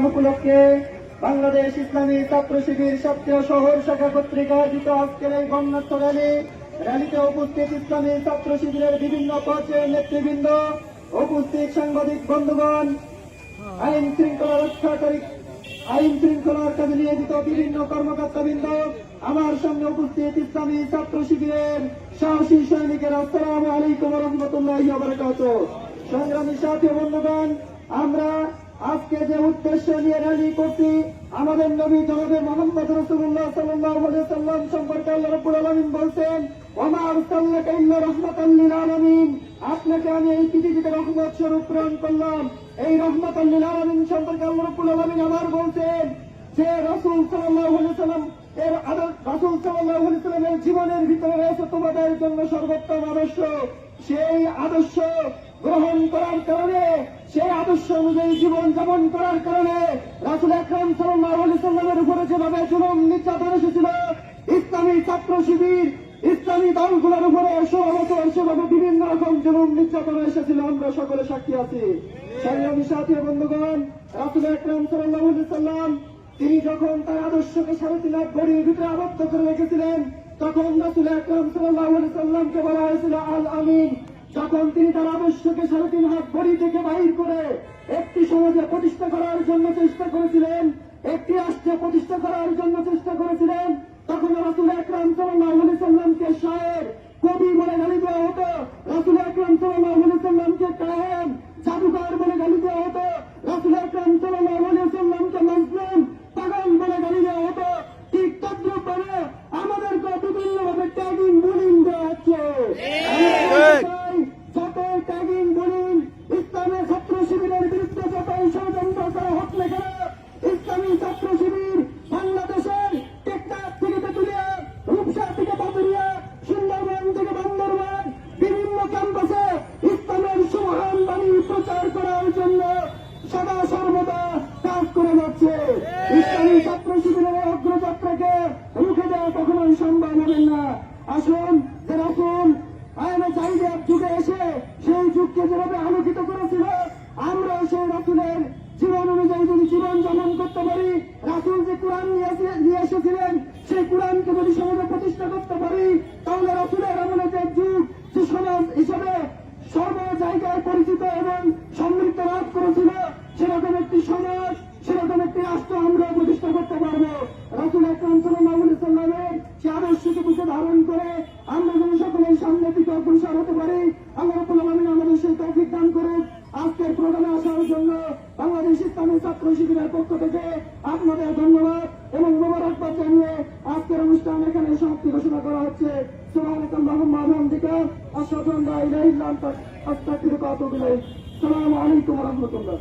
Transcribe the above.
উপলক্ষে বাংলাদেশ ইসলামী ছাত্র শিবির সক্রিয় শহর শাখা কর্তৃক আয়োজিত আজকের এই বর্ণাঢ্য র্যালিতে উপস্থিত ইসলামী ছাত্র শিবিরের বিভিন্ন পর্যায়ের নেতৃবৃন্দ, উপস্থিত সাংবাদিক বন্ধুগণ, আইন শৃঙ্খলার কাজে নিয়োজিত বিভিন্ন কর্মকর্তাবৃন্দ, আমার সামনে উপস্থিত ইসলামী ছাত্র শিবিরের সাহসী সৈনিকেরা, আসসালামু আলাইকুম ওয়া রাহমাতুল্লাহি ওয়া বারাকাতুহু। সংগ্রামী সাথী বন্ধুগণ, আমরা আজকে যে উদ্দেশ্য নিয়ে র্যালি করছি, আমাদের নবী জনাবে মুহাম্মদ রাসূলুল্লাহ সাল্লাল্লাহু আলাইহি ওয়াসাল্লাম সম্পর্কে আল্লাহ রাব্বুল আলামিন বলছেন, ওয়া মা আরসালনাকা ইল্লা রাহমাতাল লিল আলামিন, আপনাকে আমি এই পৃথিবীতে রহমত স্বরূপ প্রেরণ করলাম। এই রহমাতাল লিল আলামিন সম্পর্কে আল্লাহ রাব্বুল আলামিন আবার বলছেন যে রাসূল সাল্লাল্লাহু আলাইহি ওয়াসাল্লাম এর জীবনের ভিতরে রয়েছে তোমাদের জন্য সর্বোত্তম আদর্শ। সেই আদর্শ গ্রহণ করার কারণে, সেই আদর্শ অনুযায়ী জীবন যাপন করার কারণে রাসূল আকরাম সাল্লাল্লাহু আলাইহি ওয়াসাল্লামের উপরে যেভাবে জুলুম নির্যাতন এসেছিল, ইসলামী ছাত্র শিবির ইসলামী দলগুলোর উপরে সেভাবে বিভিন্ন রকম জুলুম নির্যাতন এসেছিল, আমরা সকলে সাক্ষী আছি। সংগ্রামী সাথী বন্ধুগণ, রাসূল আকরাম সাল্লাল্লাহু আলাইহি ওয়াসাল্লাম তিনি যখন তার আদর্শকে 3.5 লাখ ঘড়ির ভিতরে আবদ্ধ করে রেখেছিলেন, তখন রাসূল আকরাম সাল্লাল্লাহু আলাইহি ওয়াসাল্লামকে বলা হয়েছিল আল আমিন। যখন তিনি তার আদর্শকে 3.5 লাখ ঘড়ি থেকে বাহির করে একটি সমাজে প্রতিষ্ঠা করার জন্য চেষ্টা করেছিলেন, একটি রাষ্ট্রে প্রতিষ্ঠা করার জন্য চেষ্টা করেছিলেন, তখন রাসূল আকরাম সাল্লাল্লাহু আলাইহি ওয়াসাল্লামকে শায়ের, কবি বলে গালি দেওয়া হতো। রাসূল আকরাম সাল্লাল্লাহু আলাইহি ওয়াসাল্লামকে কাহেন, জাদুকর বলে গালি দেওয়া হতো। রাসূল আকরাম সাল্লাল্লাহু আলাইহি ওয়াসাল্লামকে মাজনুন, পাগল বলে গালি দেওয়া হতো। ঠিক তদ্রূপভাবে আমাদেরকে বিভিন্নভাবে ট্যাগিং বুলিং দেওয়া হচ্ছে। যত ট্যাগিং বুলিং ইসলামের ছাত্র শিবিরের বিরুদ্ধে যতই ষড়যন্ত্র করা হোক না কেন, ইসলামী ছাত্র শিবির বাংলাদেশের টেকনাফ থেকে তেঁতুলিয়া, রূপসা থেকে পাতুরিয়া, সুন্দরবন থেকে বান্দরবান বিভিন্ন ক্যাম্পাসে ইসলামের সুমহান বাণী প্রচার করার জন্য সদা সর্বদা কাজ করে যাচ্ছে। ইসলামী ছাত্র শিবিরের অগ্রযাত্রাকে রুখে দেওয়া কখনোই সম্ভব হবে না। আসুন, যে রাসূল আইনে জাহিলিয়াত যুগে এসে সেই যুগকে যেভাবে আলোকিত করেছিল, আমরা সেই রাসূলের জীবন অনুযায়ী যদি জীবন যাপন করতে পারি, রাসূল যে কোরআন নিয়ে এসেছিলেন সেই কোরআনকে যদি সমাজে প্রতিষ্ঠা করতে পারি, তাহলে রাসূলের আমলে যে যুগ, যে সমাজ হিসেবে সর্ব জায়গায় পরিচিত এবং সমৃদ্ধ লাভ করেছিল, সেরকম একটি সমাজ, সেরকম একটি রাষ্ট্র আমরা প্রতিষ্ঠা করতে পারবো। রাসূল আকরাম সাল্লাল্লাহু আলাইহি ওয়াসাল্লামের সে আদর্শকে বুকে ধারণ করে আমরা যেন সকলের সামনে দিকে অগ্রসর হতে পারি, আল্লাহ রাব্বুল আলামিন আমাদের সেই তৌফিক দান করুন। আজকের প্রোগ্রামে আসার জন্য বাংলাদেশ ইসলামী ছাত্র শিবিরের পক্ষ থেকে আপনাদের ধন্যবাদ এবং মোবারকবাদ জানিয়ে আজকের অনুষ্ঠান এখানে সমাপ্তি ঘোষণা করা হচ্ছে। সুবহানাকাল্লাহুম্মা ওয়া বিহামদিকা, আশহাদু আন লা ইলাহা ইল্লা আনতা, আস্তাগফিরুকা ওয়া আতুবু ইলাইক। আসসালামু আলাইকুম ওয়া রাহমাতুল্লাহ।